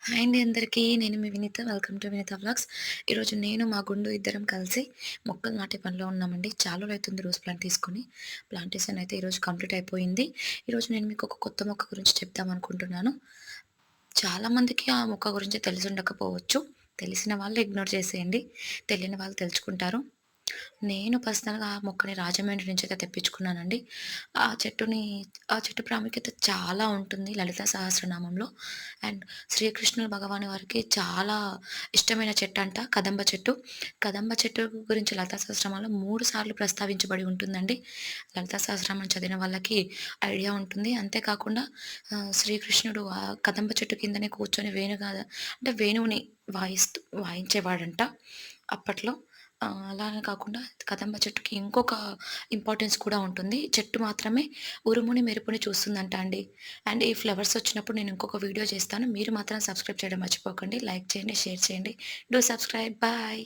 Hi అండి అందరికీ. నేను మీ Vineetha. Welcome to Vineetha vlogs. ఈరోజు నేను, మా గుండు ఇద్దరం కలిసి మొక్కలు నాటే పనిలో ఉన్నామండి. చాలా రోజులైతుంది రోజ్ ప్లాంట్ తీసుకొని. ప్లాంటేషన్ అయితే ఈరోజు కంప్లీట్ అయిపోయింది. ఈరోజు నేను మీకు ఒక కొత్త మొక్క గురించి చెప్దామనుకుంటున్నాను. చాలామందికి ఆ మొక్క గురించి తెలిసుండకపోవచ్చు. తెలిసిన వాళ్ళు ఇగ్నోర్ చేసేయండి. తెలియని వాళ్ళు తెలుసుకుంటారు. నేను పర్సనల్‌గా ఆ మొక్కని రాజమండ్రి నుంచయితే తెప్పించుకున్నానండి. ఆ చెట్టుని ఆ చెట్టు ప్రాముఖ్యత చాలా ఉంటుంది లలితా సహస్రనామంలో. అండ్ శ్రీకృష్ణుల భగవాను వారికి చాలా ఇష్టమైన చెట్టంట కదంబ చెట్టు. కదంబ చెట్టు గురించి లలితా సహస్రనామంలో 3 సార్లు ప్రస్తావించబడి ఉంటుందండి. లలితా సహస్రనామం చదివిన వాళ్ళకి ఐడియా ఉంటుంది. అంతేకాకుండా శ్రీకృష్ణుడు ఆ కదంబ చెట్టు కిందనే కూర్చొని అంటే వేణువుని వాయించేవాడంట అప్పట్లో. అలానే కాకుండా కదంబ చెట్టుకి ఇంకొక ఇంపార్టెన్స్ కూడా ఉంటుంది. చెట్టు మాత్రమే ఉరుముని, మెరుపుని చూస్తుందంట అండి. అండ్ ఈ ఫ్లవర్స్ వచ్చినప్పుడు నేను ఇంకొక వీడియో చేస్తాను. మీరు మాత్రం సబ్స్క్రైబ్ చేయడం మర్చిపోకండి. లైక్ చేయండి, షేర్ చేయండి. Do subscribe. బాయ్.